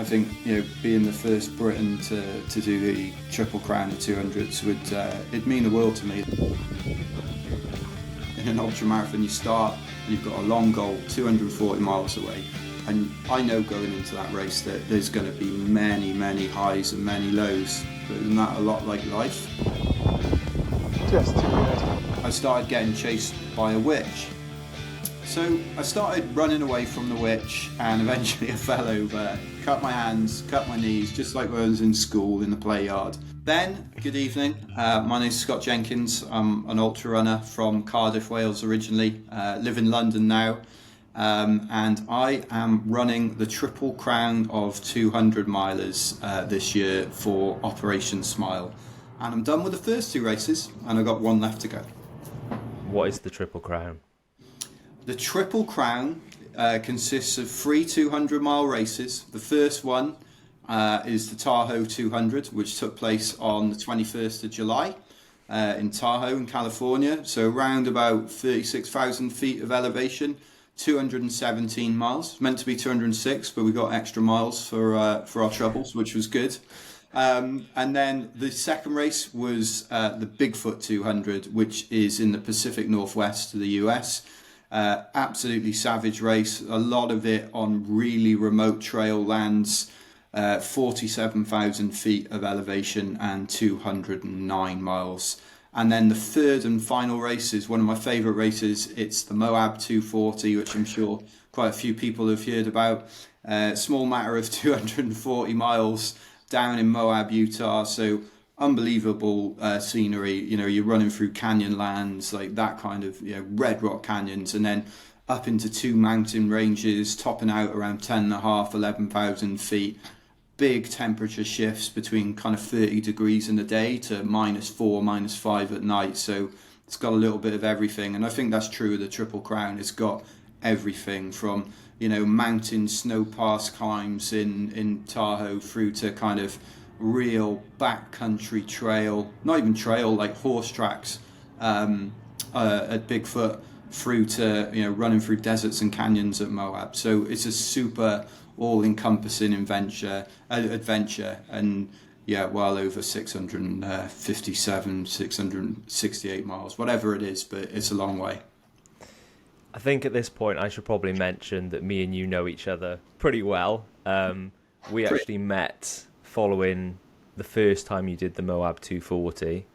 think, being the first Briton to do the Triple Crown of 200s it'd mean the world to me. In an ultra marathon, you start and you've got a long goal 240 miles away, and I know going into that race that there's going to be many highs and many lows, but isn't that a lot like life? Just too good. I started getting chased by a witch. So I started running away from the witch, and eventually I fell over, cut my hands, cut my knees, just like when I was in school in the play yard. Ben, good evening. My name's Scott Jenkins. I'm an ultra runner from Cardiff, Wales originally. Live in London now. And I am running the Triple Crown of 200 milers this year for Operation Smile. And I'm done with the first two races, and I've got one left to go. What is the Triple Crown? The Triple Crown consists of 3 200-mile races. The first one is the Tahoe 200, which took place on the 21st of July in Tahoe in California. So around about 36,000 feet of elevation, 217 miles. It's meant to be 206, but we got extra miles for our troubles, which was good. And then the second race was the Bigfoot 200, which is in the Pacific Northwest of the US. Absolutely savage race, a lot of it on really remote trail lands, 47,000 feet of elevation and 209 miles. And then the third and final race is one of my favourite races. It's the Moab 240, which I'm sure quite a few people have heard about. Small matter of 240 miles down in Moab, Utah. So unbelievable scenery. You're running through canyon lands, like that kind of red rock canyons, and then up into two mountain ranges, topping out around 10,500, 11,000 feet. Big temperature shifts between kind of 30 degrees in the day to -4, -5 at night. So it's got a little bit of everything, and I think that's true of the Triple Crown. It's got everything from mountain snow pass climbs in Tahoe through to kind of real backcountry trail, not even trail, like horse tracks at Bigfoot, through to running through deserts and canyons at Moab. So it's a super all-encompassing adventure, and well over 657, 668 miles, whatever it is, but it's a long way. I think at this point I should probably mention that me and you know each other pretty well. We actually met following the first time you did the Moab 240,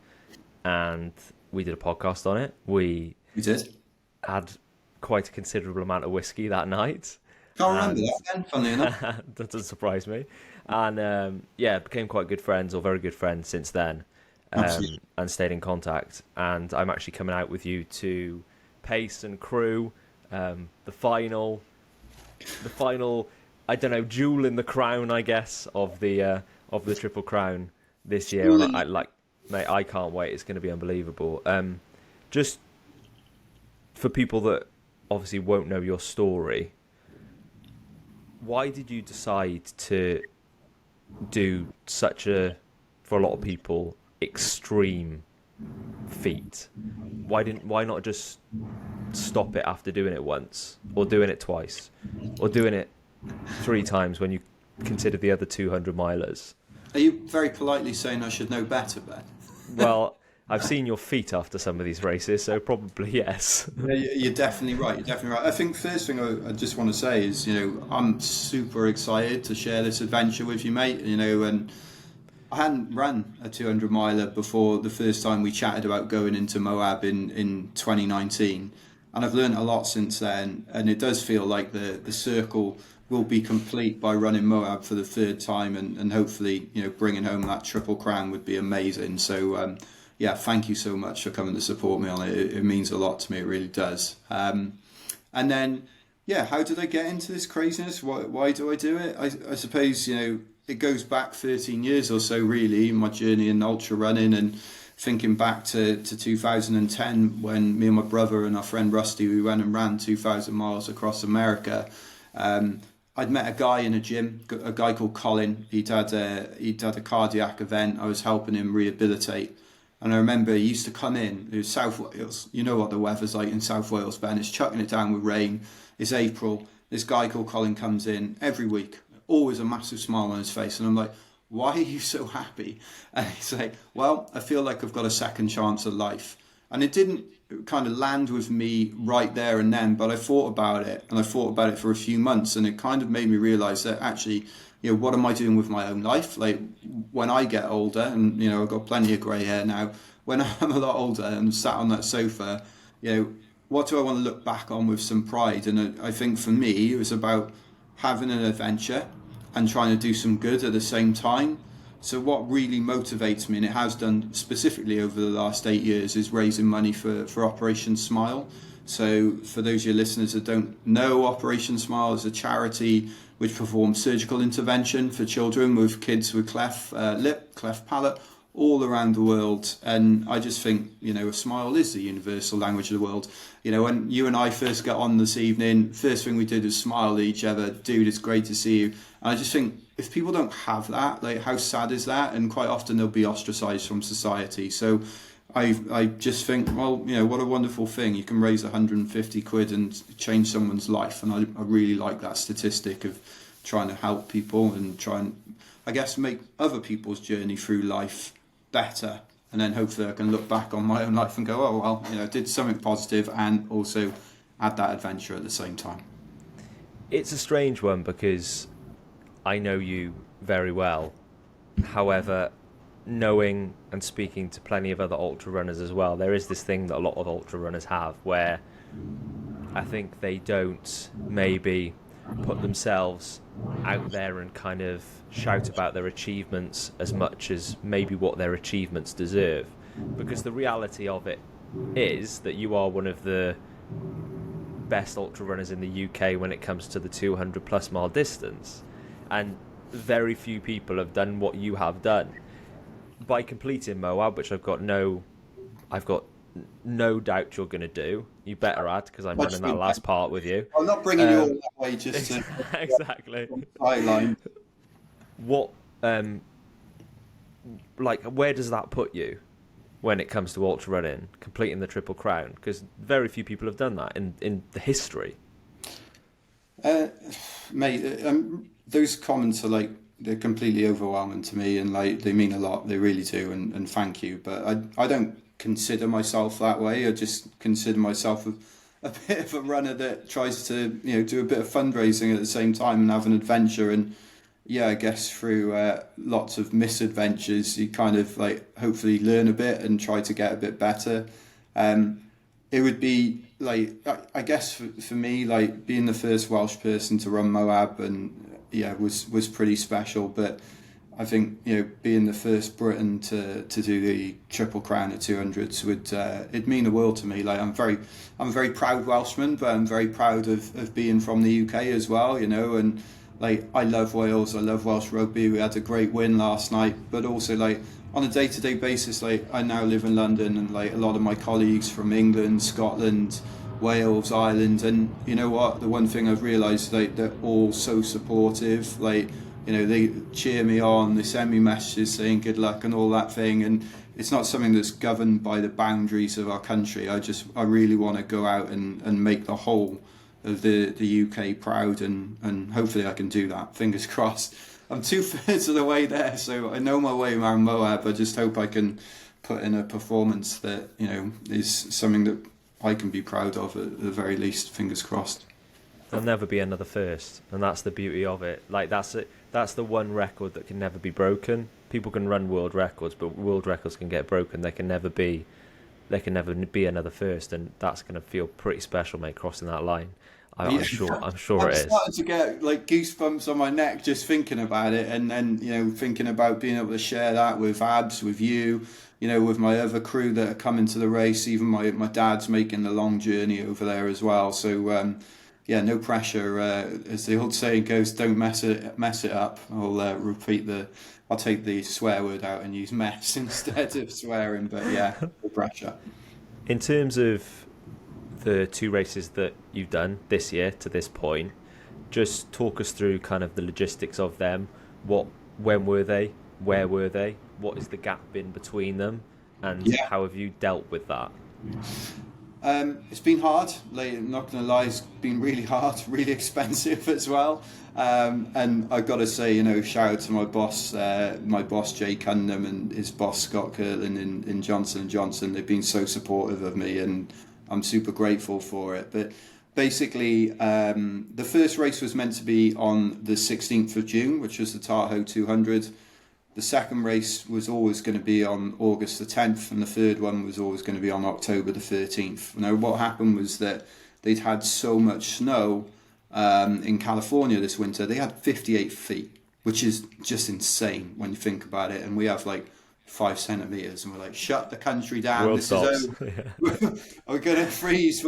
and we did a podcast on it. We did. Had quite a considerable amount of whiskey that night. Can't remember that then, funnily enough. That doesn't surprise me. And became quite good friends, or very good friends since then, and stayed in contact. And I'm actually coming out with you to pace and crew the final, I don't know, jewel in the crown, I guess, of the Triple Crown this year. And I can't wait. It's going to be unbelievable. Just for people that obviously won't know your story, why did you decide to do such a, for a lot of people, extreme feat? Why not just stop it after doing it once, or doing it twice, or doing it 3 times when you consider the other 200 milers? Are you very politely saying I should know better, Ben? Well, I've seen your feet after some of these races, so probably yes. Yeah, you're definitely right. I think first thing I just want to say is, I'm super excited to share this adventure with you, mate. And I hadn't run a 200 miler before the first time we chatted about going into Moab in 2019, and I've learned a lot since then. And it does feel like the circle will be complete by running Moab for the third time, and hopefully, bringing home that Triple Crown would be amazing. So. Thank you so much for coming to support me on it. It means a lot to me, it really does. And then, how did I get into this craziness? Why do I do it? I suppose, it goes back 13 years or so, really, my journey in ultra running, and thinking back to 2010 when me and my brother and our friend Rusty, we went and ran 2,000 miles across America. I'd met a guy in a gym, a guy called Colin. He'd had a cardiac event. I was helping him rehabilitate. And I remember he used to come in. It was South Wales. You know what the weather's like in South Wales, Ben. It's chucking it down with rain. It's April. This guy called Colin comes in every week, always a massive smile on his face. And I'm like, why are you so happy? And he's like, well, I feel like I've got a second chance at life. And it didn't kind of land with me right there and then, but I thought about it, and I thought about it for a few months, and it kind of made me realize that actually, what am I doing with my own life? Like, when I get older, and I've got plenty of grey hair now, when I'm a lot older and sat on that sofa, what do I want to look back on with some pride? And I think for me, it was about having an adventure and trying to do some good at the same time. So what really motivates me, and it has done specifically over the last 8 years, is raising money for Operation Smile. So for those of your listeners that don't know, Operation Smile is a charity which performs surgical intervention for children with kids with cleft lip, cleft palate, all around the world. And I just think, a smile is the universal language of the world. When you and I first got on this evening, first thing we did was smile at each other. Dude, it's great to see you. And I just think, if people don't have that, like, how sad is that? And quite often they'll be ostracized from society. So I just think, well, what a wonderful thing. You can raise 150 quid and change someone's life. And I really like that statistic of trying to help people and try and, I guess, make other people's journey through life better. And then hopefully I can look back on my own life and go, oh, well, I did something positive and also add that adventure at the same time. It's a strange one because I know you very well. However, knowing and speaking to plenty of other ultra runners as well, there is this thing that a lot of ultra runners have where I think they don't maybe put themselves out there and kind of shout about their achievements as much as maybe what their achievements deserve. Because the reality of it is that you are one of the best ultra runners in the UK when it comes to the 200 plus mile distance. And very few people have done what you have done. By completing Moab, which I've got no doubt you're going to do. You better add, because I'm running that last part with you. I'm not bringing you all that way just to... Exactly. Sideline. What, where does that put you when it comes to ultra running, completing the Triple Crown? Because very few people have done that in the history. Mate, those comments are they're completely overwhelming to me, and they mean a lot. They really do, and thank you. But I don't consider myself that way. I just consider myself a bit of a runner that tries to do a bit of fundraising at the same time and have an adventure. And I guess through lots of misadventures, you kind of hopefully learn a bit and try to get a bit better. It would be I guess for me, being the first Welsh person to run Moab, and was pretty special. But I think being the first Briton to do the Triple Crown at 200s would it'd mean the world to me. I'm a very proud Welshman, but I'm very proud of being from the UK as well. And I love Wales, I love Welsh rugby. We had a great win last night, but also on a day-to-day basis, I now live in London, and a lot of my colleagues from England, Scotland, Wales, Ireland, and you know what? The one thing I've realised, they're all so supportive. They cheer me on, they send me messages saying good luck and all that thing, and it's not something that's governed by the boundaries of our country. I really want to go out and make the whole of the UK proud, and hopefully I can do that. Fingers crossed. I'm 2/3 of the way there, so I know my way around Moab. I just hope I can put in a performance that is something that I can be proud of at the very least. Fingers crossed. There'll never be another first, and that's the beauty of it. That's it. That's the one record that can never be broken. People can run world records, but world records can get broken. There can never be another first, and that's going to feel pretty special, mate, crossing that line. I'm sure it is. I'm starting to get goosebumps on my neck just thinking about it, and then thinking about being able to share that with Abs, with you, with my other crew that are coming to the race. Even my dad's making the long journey over there as well. So no pressure. As the old saying goes, don't mess it up. I'll take the swear word out and use mess instead of swearing. But no pressure. In terms of the two races that you've done this year to this point, just talk us through kind of the logistics of them. When were they? Where were they? What is the gap in between them? And how have you dealt with that? It's been hard. Like, I'm not going to lie, it's been really hard, really expensive as well. And I've got to say, shout out to my boss Jay Cunningham, and his boss Scott Curlin in Johnson and Johnson. They've been so supportive of me, and I'm super grateful for it. But basically, the first race was meant to be on the 16th of June, which was the Tahoe 200. The second race was always going to be on August the 10th, and the third one was always going to be on October the 13th. Now, what happened was that they'd had so much snow in California this winter. They had 58 feet, which is just insane when you think about it. And we have like 5 centimeters, and we're like, shut the country down. World This stops. is over. We're gonna freeze.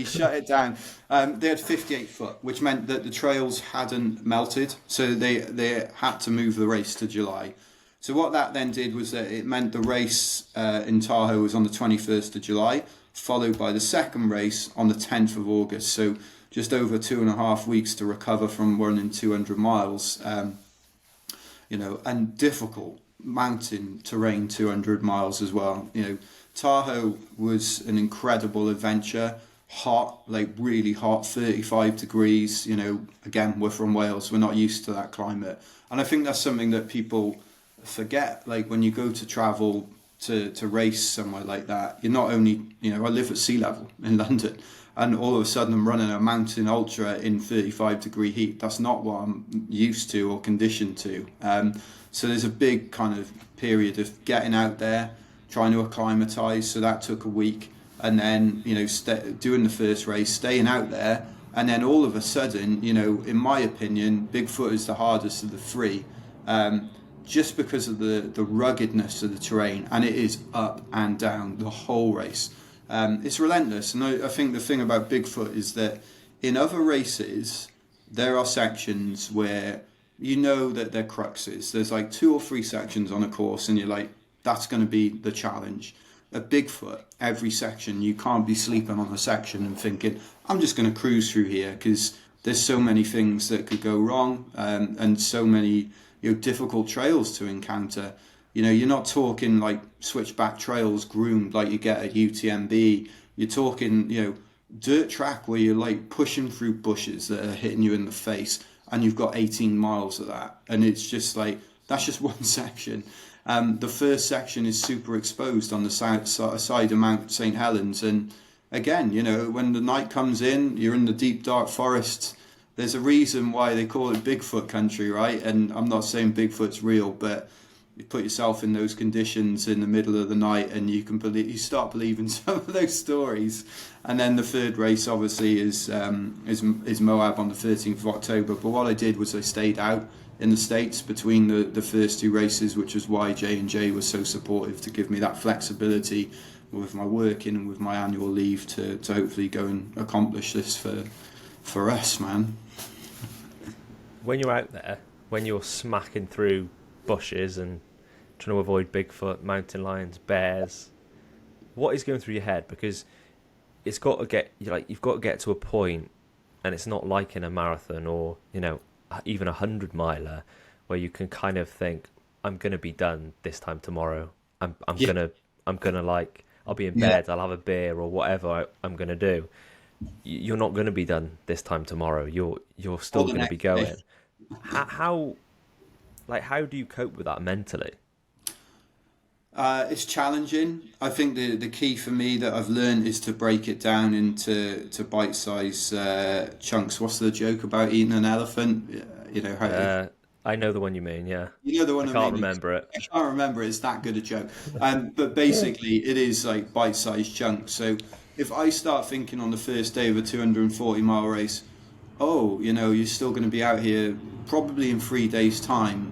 Shut it down. They had 58 foot, which meant that the trails hadn't melted, so they had to move the race to July. So what that then did was that it meant the race in Tahoe was on the 21st of July, followed by the second race on the 10th of August. So just over 2.5 weeks to recover from running 200 miles, and difficult mountain terrain 200 miles as well. Tahoe was an incredible adventure. Hot, like really hot, 35 degrees. Again, we're from Wales, we're not used to that climate, and I think that's something that people forget. Like, when you go to travel to race somewhere like that, you're not only, I live at sea level in London, and all of a sudden I'm running a mountain ultra in 35 degree heat. That's not what I'm used to or conditioned to. So there's a big kind of period of getting out there, trying to acclimatise. So that took a week, and then doing the first race, staying out there, and then all of a sudden, in my opinion, Bigfoot is the hardest of the three, just because of the ruggedness of the terrain, and it is up and down the whole race. It's relentless, and I think the thing about Bigfoot is that in other races there are sections where that they're cruxes. There's like 2 or 3 sections on a course, and you're like, that's going to be the challenge. At Bigfoot, every section, you can't be sleeping on a section and thinking, I'm just going to cruise through here, because there's so many things that could go wrong, and so many difficult trails to encounter. You're not talking like switchback trails groomed like you get at UTMB. You're talking, dirt track where you're like pushing through bushes that are hitting you in the face, and you've got 18 miles of that. And it's just like, that's just one section. The first section is super exposed on the side of Mount St. Helens. And again, when the night comes in, you're in the deep, dark forests. There's a reason why they call it Bigfoot country, right? And I'm not saying Bigfoot's real, but you put yourself in those conditions in the middle of the night, and you start believing some of those stories. And then the third race obviously is Moab on the 13th of October. But what I did was I stayed out in the States between the first 2 races, which was why J&J was so supportive to give me that flexibility with my working and with my annual leave to hopefully go and accomplish this for us, man. When you're out there, when you're smacking through bushes and trying to avoid Bigfoot, mountain lions, bears, what is going through your head? Because it's got to get, you've got to get to a point, and it's not like in a marathon or even 100-miler where you can kind of think, I'm gonna be done this time tomorrow. I'm gonna like, I'll be in bed, I'll have a beer or whatever I'm gonna do. You're not gonna be done this time tomorrow. You're still gonna be going. How do you cope with that mentally? It's challenging. I think the key for me that I've learned is to break it down into bite-sized chunks. What's the joke about eating an elephant? I know the one you mean, yeah. You know the one I can't mean? remember it. I can't remember it. It's that good a joke. But basically, it is like bite-sized chunks. So if I start thinking on the first day of a 240-mile race, you're still going to be out here probably in 3 days' time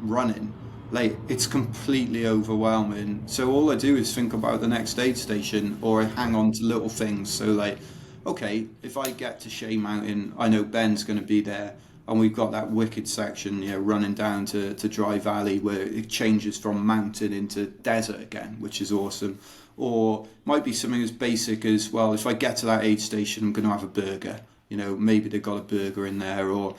running. Like, it's completely overwhelming. So all I do is think about the next aid station, or I hang on to little things. So like, okay, if I get to Shea Mountain, I know Ben's going to be there, and we've got that wicked section, running down to Dry Valley where it changes from mountain into desert again, which is awesome. Or might be something as basic as, well, if I get to that aid station, I'm going to have a burger. Maybe they've got a burger in there, or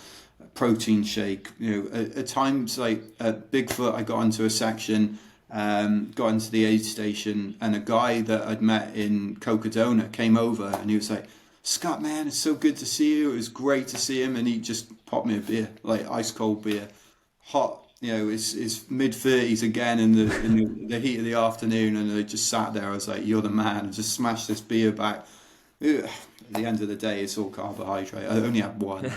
protein shake. At times, like at Bigfoot, I got into a section got into the aid station, and a guy that I'd met in Cocodona came over, and he was like, Scott, man, it's so good to see you. It was great to see him. And he just popped me a beer, like ice cold beer, hot. It's mid-30s again in the heat of the afternoon, and I just sat there. I was like, you're the man. I just smashed this beer back. Ugh. At the end of the day, it's all carbohydrate. I only had one.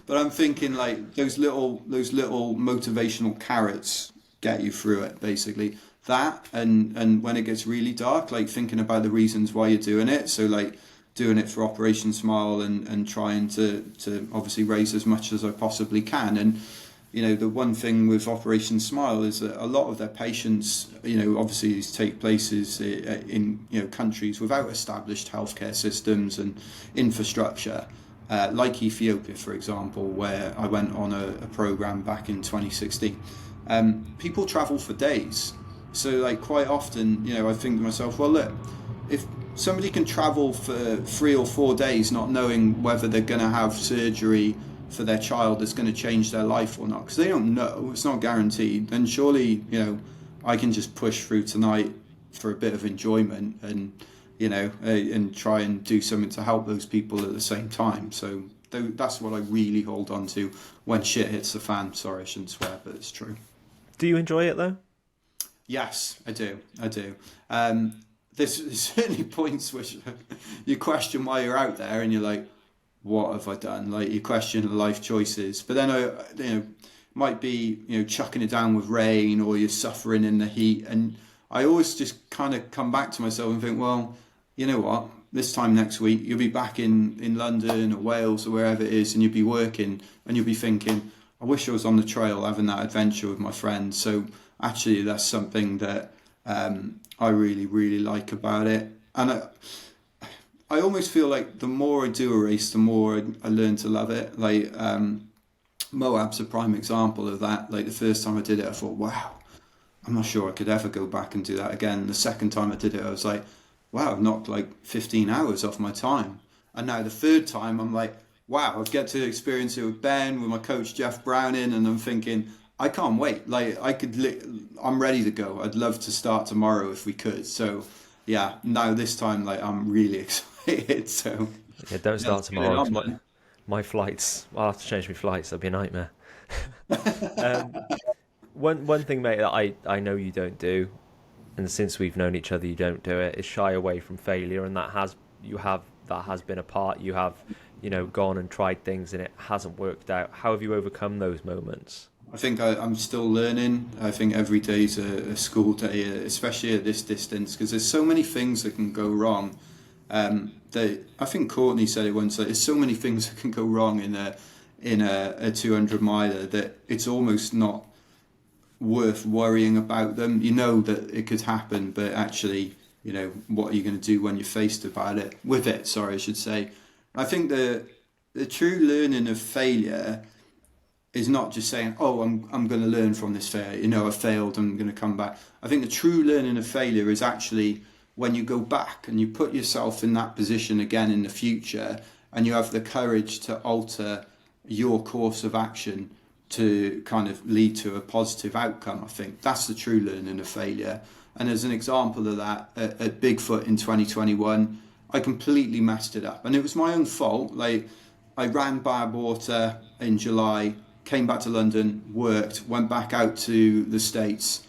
But I'm thinking like those little motivational carrots get you through it, basically. That and when it gets really dark, like thinking about the reasons why you're doing it. So like doing it for Operation Smile and trying to obviously raise as much as I possibly can. And the one thing with Operation Smile is that a lot of their patients, obviously these take places in countries without established healthcare systems and infrastructure, like Ethiopia, for example, where I went on a program back in 2016. People travel for days. So like quite often, I think to myself, well, look, if somebody can travel for 3 or 4 days not knowing whether they're going to have surgery for their child that's going to change their life or not, because they don't know, it's not guaranteed, then surely, I can just push through tonight for a bit of enjoyment and, and try and do something to help those people at the same time. So that's what I really hold on to when shit hits the fan. Sorry, I shouldn't swear, but it's true. Do you enjoy it though? Yes, I do. There's certainly points which you question why you're out there, and you're like, what have I done? Like you question life choices, but then might be chucking it down with rain, or you're suffering in the heat, and I always just kind of come back to myself and think, well, you know what? This time next week you'll be back in London or Wales or wherever it is, and you'll be working, and you'll be thinking, I wish I was on the trail having that adventure with my friends. So actually, that's something that I really, really like about it. And I almost feel like the more I do a race, the more I learn to love it. Like Moab's a prime example of that. Like the first time I did it, I thought, wow, I'm not sure I could ever go back and do that again. The second time I did it, I was like, wow, I've knocked like 15 hours off my time. And now the third time, I'm like, wow, I get to experience it with Ben, with my coach Jeff Browning, and I'm thinking, I can't wait. Like I'm ready to go. I'd love to start tomorrow if we could. So yeah, now this time, like I'm really excited. So yeah, don't start tomorrow. My flights. I'll have to change my flights. That'd be a nightmare. One thing, mate, that I know you don't do, and since we've known each other, you don't do it, is shy away from failure, and that has been a part. You have, gone and tried things and it hasn't worked out. How have you overcome those moments? I think I'm still learning. I think every day's a school day, especially at this distance, because there's so many things that can go wrong. I think Courtney said it once. There's so many things that can go wrong in a 200 miler that it's almost not worth worrying about them. You know that it could happen, but actually, what are you going to do when you're faced with it? Sorry, I should say. I think the true learning of failure is not just saying, oh, I'm going to learn from this failure. I failed, I'm going to come back. I think the true learning of failure is actually when you go back and you put yourself in that position again in the future, and you have the courage to alter your course of action to kind of lead to a positive outcome. I think that's the true learning of failure. And as an example of that, at Bigfoot in 2021, I completely messed it up, and it was my own fault. Like I ran bad water in July, came back to London, worked, went back out to the States,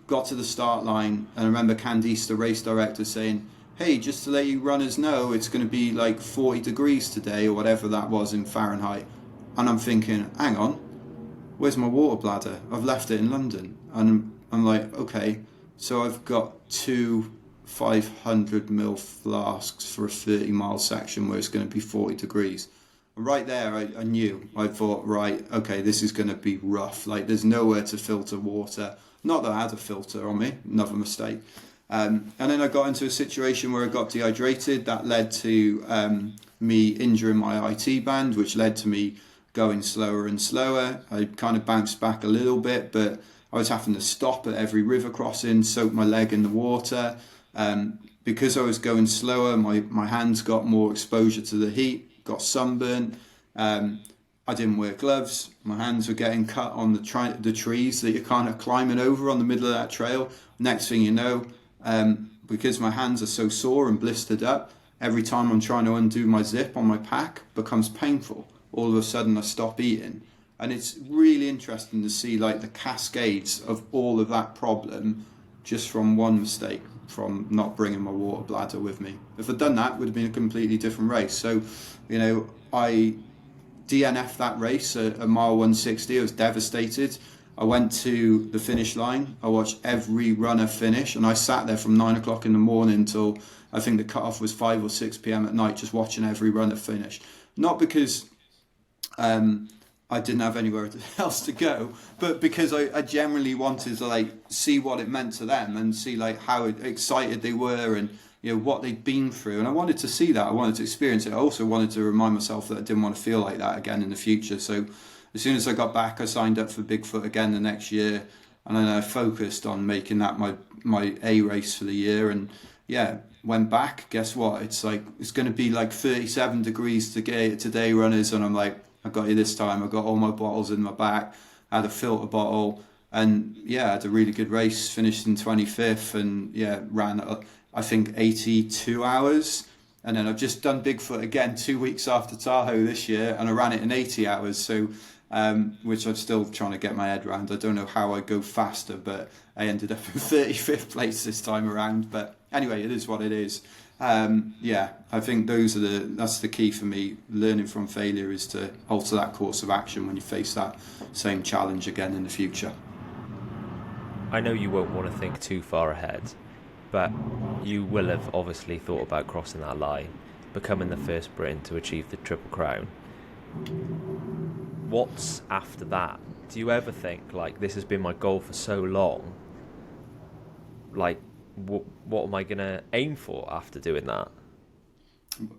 got to the start line, and I remember Candice, the race director, saying, hey, just to let you runners know, it's going to be like 40 degrees today, or whatever that was in Fahrenheit. And I'm thinking, hang on, where's my water bladder? I've left it in London. And I'm like, okay, so I've got 2 500ml flasks for a 30-mile section where it's going to be 40 degrees. Right there, I knew. I thought, right, okay, this is going to be rough. Like, there's nowhere to filter water. Not that I had a filter on me, another mistake. And then I got into a situation where I got dehydrated. That led to me injuring my IT band, which led to me going slower and slower. I kind of bounced back a little bit, but I was having to stop at every river crossing, soak my leg in the water. Because I was going slower, my hands got more exposure to the heat, got sunburnt. I I didn't wear gloves. My hands were getting cut on the trees that you're kind of climbing over on the middle of that trail. Next thing you know, because my hands are so sore and blistered up, every time I'm trying to undo my zip on my pack becomes painful. All of a sudden I stop eating. And it's really interesting to see like the cascades of all of that problem just from one mistake, from not bringing my water bladder with me. If I'd done that, it would have been a completely different race. So, I DNF'd that race at mile 160. I was devastated. I went to the finish line. I watched every runner finish, and I sat there from 9 o'clock in the morning till I think the cutoff was 5 or 6 p.m. at night, just watching every runner finish. Not because I didn't have anywhere else to go, but because I generally wanted to like see what it meant to them and see like how excited they were and what they'd been through. And I wanted to see that. I wanted to experience it. I also wanted to remind myself that I didn't want to feel like that again in the future. So as soon as I got back, I signed up for Bigfoot again the next year, and then I focused on making that my A race for the year. And went back. Guess what? It's going to be like 37 degrees today, runners, and I'm like, I got you this time. I got all my bottles in my back. I had a filter bottle, and I had a really good race. Finished in 25th, and ran I think 82 hours. And then I've just done Bigfoot again 2 weeks after Tahoe this year, and I ran it in 80 hours. So, which I'm still trying to get my head around. I don't know how I go faster, but I ended up in 35th place this time around. But anyway, it is what it is. I think that's the key for me. Learning from failure is to alter that course of action when you face that same challenge again in the future. I know you won't want to think too far ahead, but you will have obviously thought about crossing that line, becoming the first Briton to achieve the Triple Crown. What's after that? Do you ever think, like, this has been my goal for so long, like, what am I going to aim for after doing that?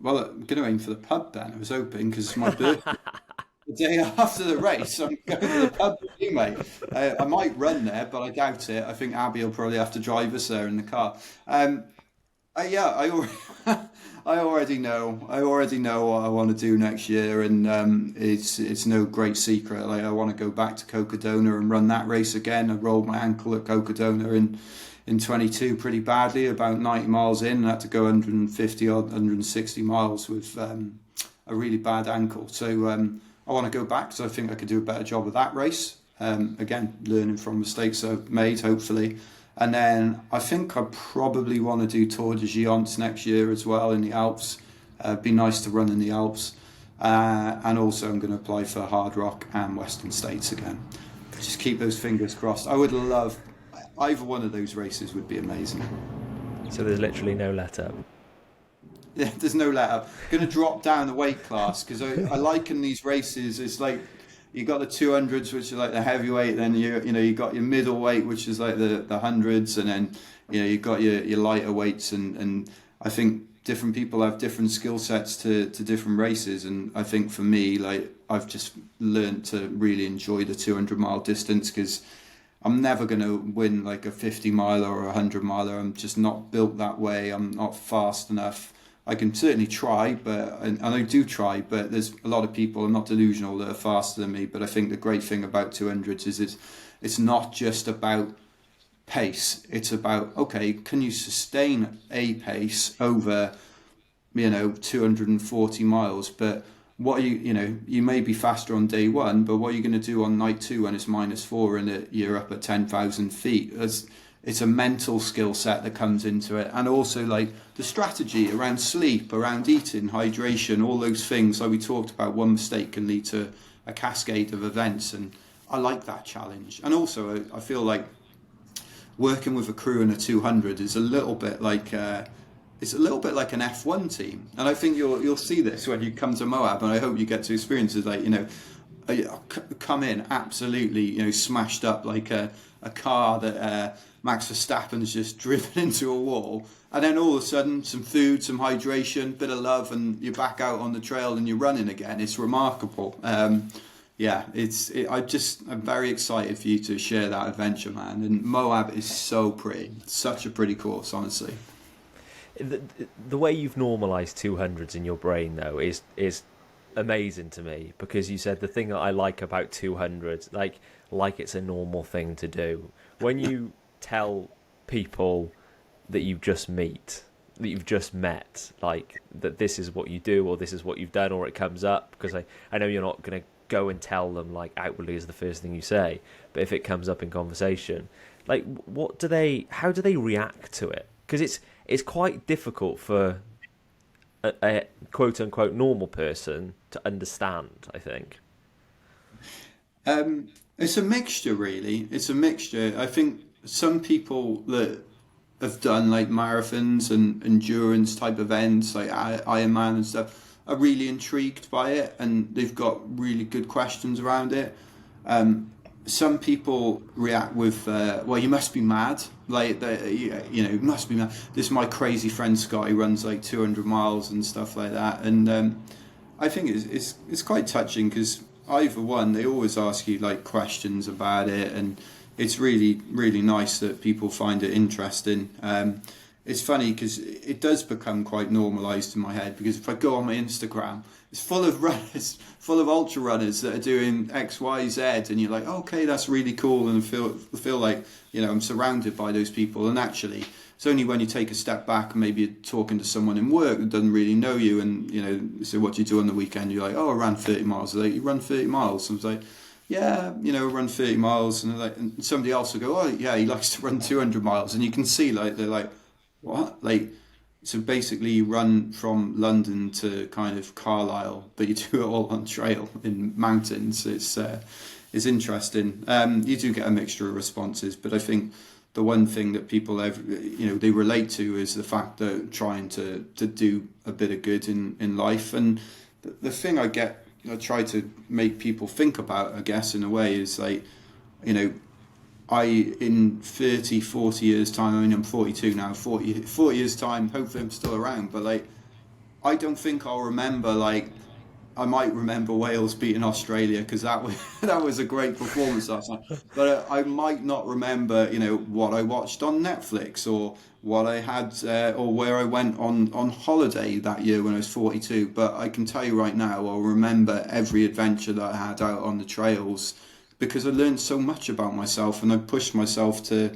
Well, I'm going to aim for the pub then. I was hoping, because it's my birthday. The day after the race, I'm going to the pub with you, mate. I might run there, but I doubt it. I think Abby will probably have to drive us there in the car. I already know. I already know what I want to do next year, and it's no great secret. Like, I want to go back to Cocodona and run that race again. I rolled my ankle at Cocodona in 22 pretty badly, about 90 miles in, and had to go 150 or 160 miles with a really bad ankle. So I want to go back, so I think I could do a better job of that race. Again, learning from mistakes I've made, hopefully. And then I think I probably want to do Tour de Giants next year as well in the Alps. It'd be nice to run in the Alps. And also I'm going to apply for Hard Rock and Western States again. Just keep those fingers crossed. I would love, either one of those races would be amazing. So there's literally no let up. Yeah, there's no let up. Going to drop down the weight class, because I liken these races. It's like you got the 200s, which is like the heavyweight, then you got your middleweight, which is like the hundreds, and then you got your lighter weights, and I think different people have different skill sets to different races. And I think for me, like, I've just learned to really enjoy the 200-mile distance, because I'm never going to win like a 50 miler or a 100 miler. I'm just not built that way. I'm not fast enough. I can certainly try, and I do try, but there's a lot of people, I'm not delusional, that are faster than me. But I think the great thing about 200s is it's not just about pace. It's about, okay, can you sustain a pace over 240 miles? But what are you may be faster on day one, but what are you going to do on night two when it's -4 and you're up at 10,000 feet? It's a mental skill set that comes into it, and also like the strategy around sleep, around eating, hydration, all those things. Like we talked about, one mistake can lead to a cascade of events, and I like that challenge. And also I feel like working with a crew in a 200 is a little bit like an F1 team, and I think you'll see this when you come to Moab, and I hope you get to experience it. Like, come in absolutely smashed up like a car that Max Verstappen's just driven into a wall, and then all of a sudden some food, some hydration, bit of love, and you're back out on the trail and you're running again. It's remarkable. I'm very excited for you to share that adventure, man. And Moab is so pretty. It's such a pretty course, honestly. The way you've normalised 200s in your brain, though, is amazing to me, because you said the thing that I like about 200, like it's a normal thing to do. When you tell people that you've just met, like that this is what you do or this is what you've done, or it comes up, because I know you're not going to go and tell them like outwardly as the first thing you say, but if it comes up in conversation, like how do they react to it? Because it's quite difficult for a quote unquote normal person to understand, I think. It's a mixture, really. It's a mixture. I think some people that have done like marathons and endurance type events, like Ironman and stuff, are really intrigued by it, and they've got really good questions around it. Some people react with, well, you must be mad. Like, you must be mad. This is my crazy friend Scott, he runs like 200 miles and stuff like that. And I think it's quite touching, because either one, they always ask you like questions about it, and it's really, really nice that people find it interesting. It's funny because it does become quite normalised in my head, because if I go on my Instagram, it's full of runners, full of ultra runners that are doing X, Y, Z, and you're like, okay, that's really cool, and I feel like, I'm surrounded by those people. And actually, it's only when you take a step back and maybe you're talking to someone in work that doesn't really know you, and so what do you do on the weekend? You're like, oh, I ran 30 miles. They're like, you run 30 miles? And I was like, yeah, I run 30 miles. And somebody else will go, oh yeah, he likes to run 200 miles, and you can see like they're like, what? Like, so basically you run from London to kind of Carlisle, but you do it all on trail in mountains. It's interesting. You do get a mixture of responses, but I think the one thing that people they relate to is the fact that trying to do a bit of good in life. And the thing I try to make people think about, I guess, in a way, is like, in 30, 40 years time, I mean, I'm 42 now, 40 years time, hopefully I'm still around, but like, I don't think I'll remember, like, I might remember Wales beating Australia, because that was a great performance last night, but I might not remember, what I watched on Netflix, or what I had, or where I went on holiday that year when I was 42, but I can tell you right now, I'll remember every adventure that I had out on the trails, because I learned so much about myself, and I pushed myself to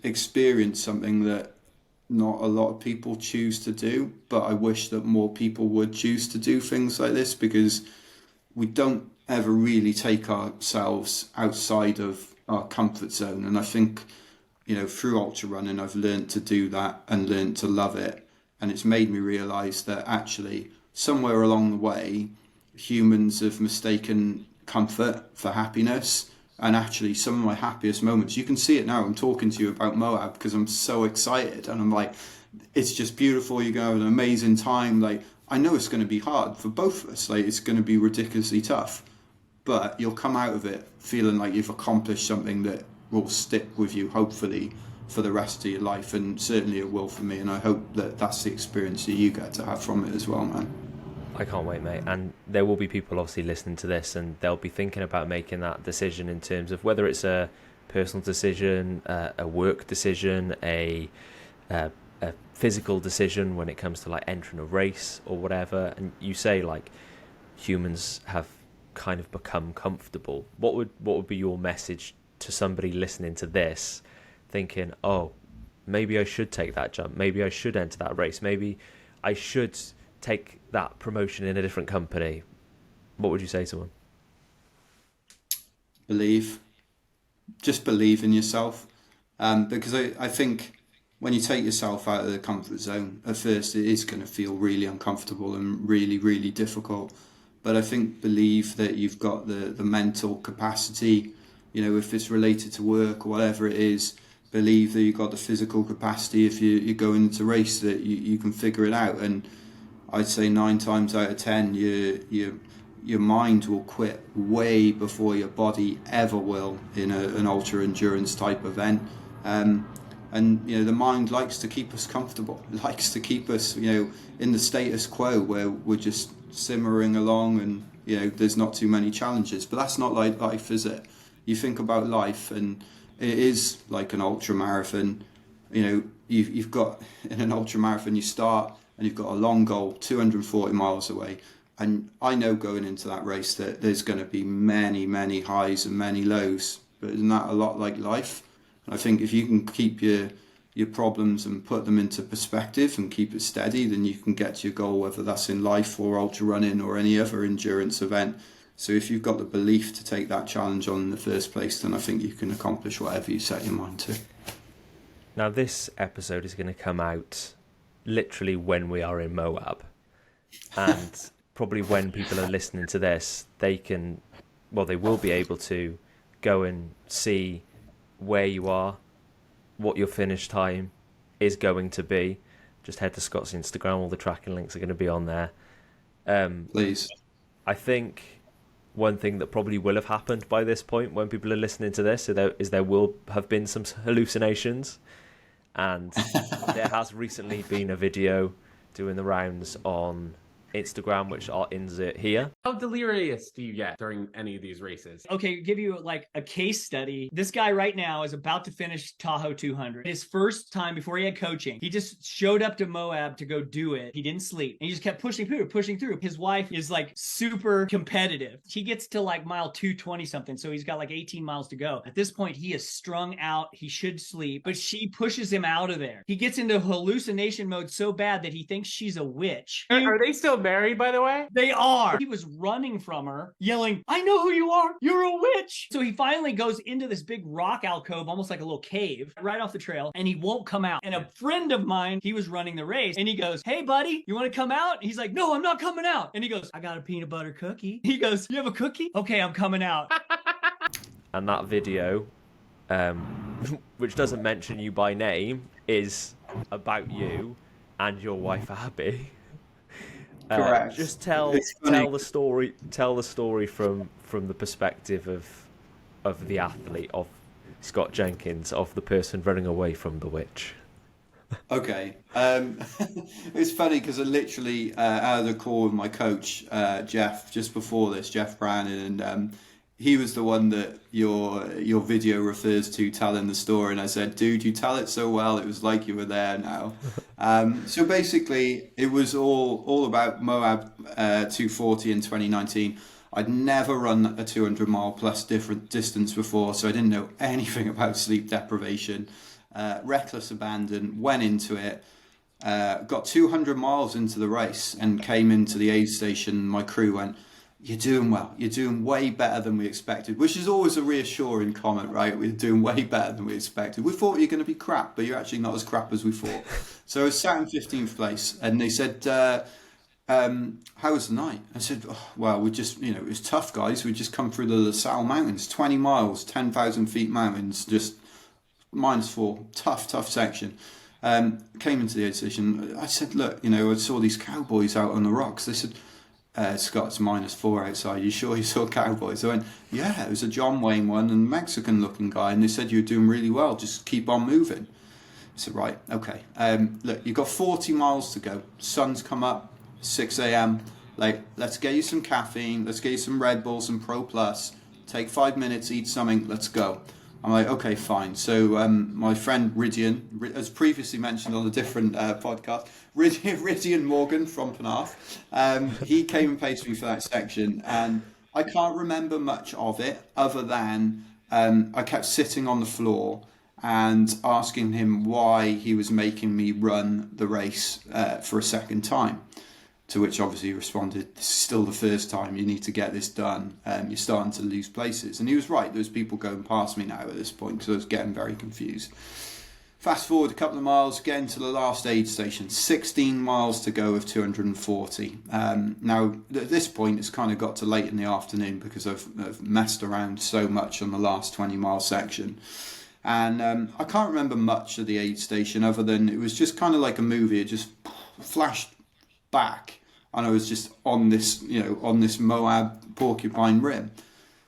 experience something that not a lot of people choose to do. But I wish that more people would choose to do things like this, because we don't ever really take ourselves outside of our comfort zone. And I think, through ultra running, I've learned to do that and learned to love it. And it's made me realise that actually, somewhere along the way, humans have mistaken comfort for happiness. And actually, some of my happiest moments, you can see it now, I'm talking to you about Moab because I'm so excited, and I'm like, it's just beautiful, you're going to have an amazing time. Like, I know it's going to be hard for both of us, like, it's going to be ridiculously tough, but you'll come out of it feeling like you've accomplished something that will stick with you, hopefully, for the rest of your life. And certainly it will for me, and I hope that that's the experience that you get to have from it as well, man. I can't wait, mate. And there will be people obviously listening to this, and they'll be thinking about making that decision in terms of whether it's a personal decision, a work decision, a physical decision when it comes to like entering a race or whatever. And you say like humans have kind of become comfortable. What would be your message to somebody listening to this, thinking, oh, maybe I should take that jump, maybe I should enter that race, maybe I should take that promotion in a different company? What would you say to them? Just believe in yourself, because I think when you take yourself out of the comfort zone, at first it is going to feel really uncomfortable and really, really difficult, but I think believe that you've got the mental capacity, if it's related to work or whatever it is, believe that you've got the physical capacity. If you're going into a race, that you can figure it out. And I'd say 9 times out of 10, your mind will quit way before your body ever will in an ultra endurance type event. And the mind likes to keep us comfortable. It likes to keep us, in the status quo where we're just simmering along, and there's not too many challenges. But that's not like life, is it? You think about life, and it is like an ultra marathon. You've got, in an ultra marathon, you start and you've got a long goal 240 miles away, And I know going into that race that there's going to be many, many highs and many lows. But isn't that a lot like life? And I think if you can keep your problems and put them into perspective and keep it steady, then you can get to your goal, whether that's in life or ultra running or any other endurance event. So if you've got the belief to take that challenge on in the first place, then I think you can accomplish whatever you set your mind to. Now, this episode is going to come out literally when we are in Moab. And probably when people are listening to this, they will be able to go and see where you are, what your finish time is going to be. Just head to Scott's Instagram. All the tracking links are going to be on there. Please. I think one thing that probably will have happened by this point when people are listening to this is there will have been some hallucinations. And there has recently been a video doing the rounds on Instagram, which I'll insert here. How delirious do you get during any of these races? Okay, give you like a case study. This guy right now is about to finish Tahoe 200. His first time before he had coaching, he just showed up to Moab to go do it. He didn't sleep. And he just kept pushing through. His wife is like super competitive. He gets to like mile 220 something. So he's got like 18 miles to go. At this point, he is strung out. He should sleep, but she pushes him out of there. He gets into hallucination mode so bad that he thinks she's a witch. Are they still married, by the way? They are. He was running from her, yelling, "I know who you are. You're a witch." So he finally goes into this big rock alcove, almost like a little cave, right off the trail, and he won't come out. And a friend of mine, he was running the race, and he goes, "Hey, buddy, you want to come out?" And he's like, "No, I'm not coming out." And he goes, "I got a peanut butter cookie." He goes, "You have a cookie? Okay, I'm coming out." And that video, which doesn't mention you by name, is about you and your wife Abby. Correct. Just tell the story from the perspective of the athlete, of Scott Jenkins, of the person running away from the witch. Okay. It's funny because I literally had a call with my coach, Jeff, just before this, Jeff Brannon, and he was the one that your video refers to telling the story. And I said, "Dude, you tell it so well. It was like you were there now." So basically, it was all about Moab 240 in 2019. I'd never run a 200 mile plus different distance before, so I didn't know anything about sleep deprivation. Reckless abandon, went into it, got 200 miles into the race and came into the aid station. My crew went, "You're doing well. You're doing way better than we expected," which is always a reassuring comment, right? We're doing way better than we expected. We thought you were going to be crap, but you're actually not as crap as we thought. So I was sat in 15th place, and they said, "How was the night?" I said, "Oh, well, we just, it was tough, guys. We just come through the La Salle Mountains, 20 miles, 10,000 feet mountains, just -4, tough section." Came into the aid station. I said, "Look, I saw these cowboys out on the rocks." They said, "Scott's -4 outside. You sure you saw cowboys?" I went, "Yeah, it was a John Wayne one and Mexican looking guy, and they said you were doing really well. Just keep on moving." I said, "Right, okay. Look, you've got 40 miles to go. Sun's come up, 6 a.m. Like, let's get you some caffeine. Let's get you some Red Bull, some Pro Plus. Take 5 minutes, eat something. Let's go." I'm like, "Okay, fine." So my friend Ridian, as previously mentioned on a different podcast, Ridian Morgan from Penarth, he came and paced me for that section, and I can't remember much of it other than I kept sitting on the floor and asking him why he was making me run the race for a second time. To which obviously he responded, "This is still the first time. You need to get this done. You're starting to lose places." And he was right. There's people going past me now at this point because I was getting very confused. Fast forward a couple of miles, getting to the last aid station. 16 miles to go of 240. Now, at this point, it's kind of got to late in the afternoon because I've messed around so much on the last 20-mile section. And I can't remember much of the aid station other than it was just kind of like a movie. It just flashed back, and I was just on this Moab porcupine rim.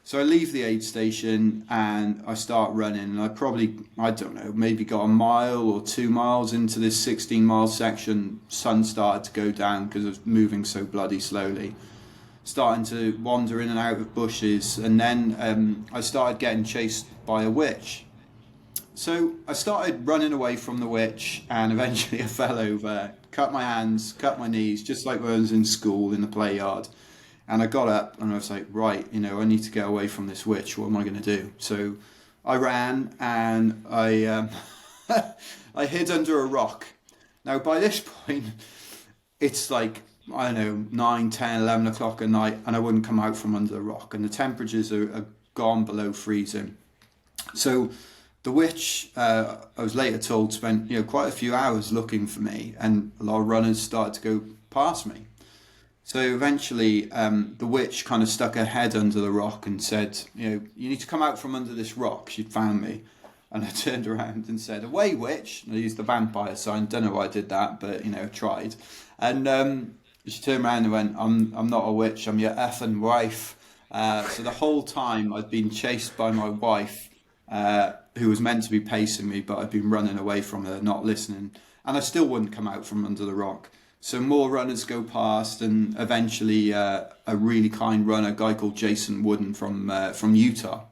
So I leave the aid station and I start running, and I don't know, maybe got a mile or 2 miles into this 16-mile section. Sun started to go down because I was moving so bloody slowly. Starting to wander in and out of bushes, and then I started getting chased by a witch. So I started running away from the witch, and eventually I fell over, cut my hands, cut my knees, just like when I was in school in the play yard. And I got up and I was like, right, I need to get away from this witch. What am I going to do? So I ran and I I hid under a rock. Now, by this point, it's like, I don't know, 9, 10, 11 o'clock at night, and I wouldn't come out from under the rock. And the temperatures are gone below freezing. So the witch, I was later told, spent quite a few hours looking for me, and a lot of runners started to go past me. So eventually, the witch kind of stuck her head under the rock and said, you need to come out from under this rock. She'd found me. And I turned around and said, away, witch. And I used the vampire sign. Don't know why I did that, but, tried. And she turned around and went, I'm not a witch. I'm your effing wife. So the whole time I'd been chased by my wife, who was meant to be pacing me, but I'd been running away from her, not listening. And I still wouldn't come out from under the rock. So more runners go past, and eventually a really kind runner, a guy called Jason Wooden from Utah,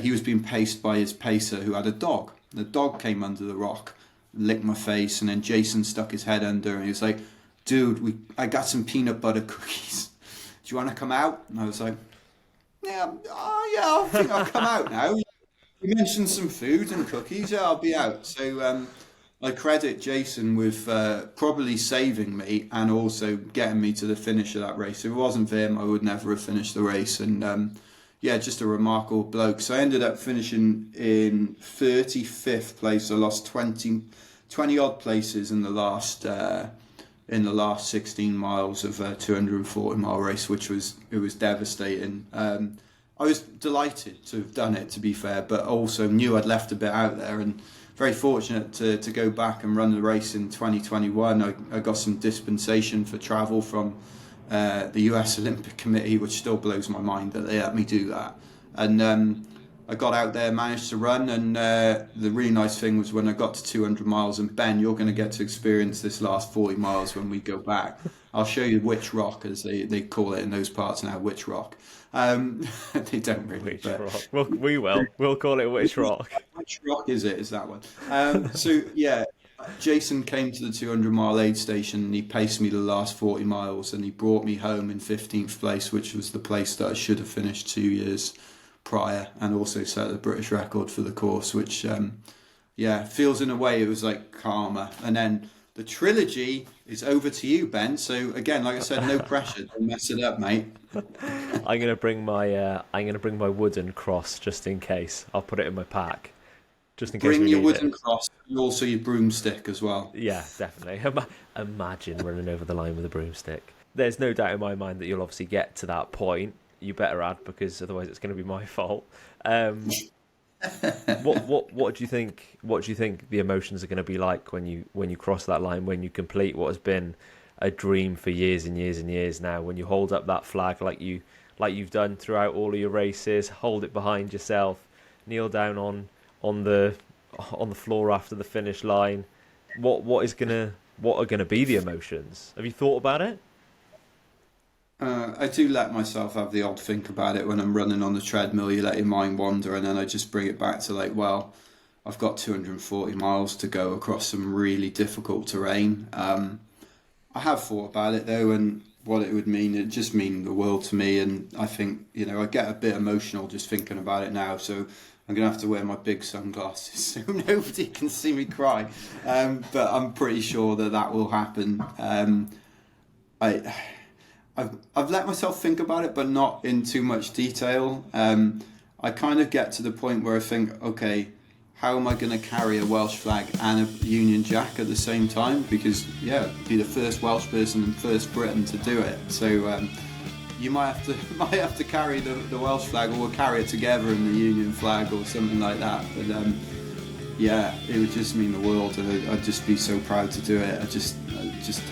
he was being paced by his pacer who had a dog. The dog came under the rock, licked my face, and then Jason stuck his head under and he was like, dude, I got some peanut butter cookies. Do you want to come out? And I was like, yeah, I think I'll come out now. You mentioned some food and cookies, yeah, I'll be out. So I credit Jason with probably saving me and also getting me to the finish of that race. If it wasn't for him, I would never have finished the race. And just a remarkable bloke. So I ended up finishing in 35th place. I lost 20 odd places in the last 16 miles of a 240 mile race, which was devastating. I was delighted to have done it, to be fair, but also knew I'd left a bit out there, and very fortunate to go back and run the race in 2021. I got some dispensation for travel from the US Olympic Committee, which still blows my mind that they let me do that. And I got out there, managed to run, and the really nice thing was when I got to 200 miles, and Ben, you're going to get to experience this last 40 miles when we go back. I'll show you Witch Rock, as they call it in those parts now, Witch Rock. They don't really. Witch Rock. Well, we will. We'll call it Witch Rock. Which rock is it? Is that one? So, yeah, Jason came to the 200 mile aid station and he paced me the last 40 miles and he brought me home in 15th place, which was the place that I should have finished 2 years prior, and also set the British record for the course, which, feels in a way it was like karma. And then the trilogy is over to you, Ben. So again, like I said, no pressure. Don't mess it up, mate. I'm gonna bring my wooden cross just in case. I'll put it in my pack, just in case. Bring we your need wooden it. cross and also your broomstick as well. Yeah, definitely. Imagine running over the line with a broomstick. There's no doubt in my mind that you'll obviously get to that point. You better add, because otherwise it's going to be my fault. What do you think? What do you think the emotions are going to be like when you cross that line, when you complete what has been a dream for years and years and years now? When you hold up that flag like you've done throughout all of your races, hold it behind yourself, kneel down on the floor after the finish line. What are gonna be the emotions? Have you thought about it? I do let myself have the odd think about it when I'm running on the treadmill. You let your mind wander, and then I just bring it back to like, well, I've got 240 miles to go across some really difficult terrain. I have thought about it though, and what it would mean. It just mean the world to me, and I think I get a bit emotional just thinking about it now. So I'm gonna have to wear my big sunglasses so nobody can see me cry. But I'm pretty sure that will happen. I've let myself think about it, but not in too much detail. I kind of get to the point where I think, okay, how am I going to carry a Welsh flag and a Union Jack at the same time? Because, be the first Welsh person and first Briton to do it. So you might have to carry the Welsh flag, or we'll carry it together in the Union flag or something like that. But it would just mean the world, and I'd just be so proud to do it. I just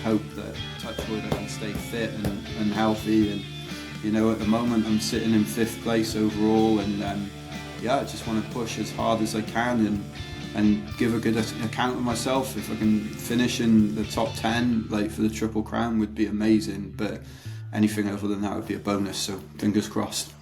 hope that, touch wood, I can stay fit and healthy. And at the moment I'm sitting in 5th place overall, and I just want to push as hard as I can and give a good account of myself. If I can finish in the top 10, like for the Triple Crown, would be amazing. But anything other than that would be a bonus. So fingers crossed.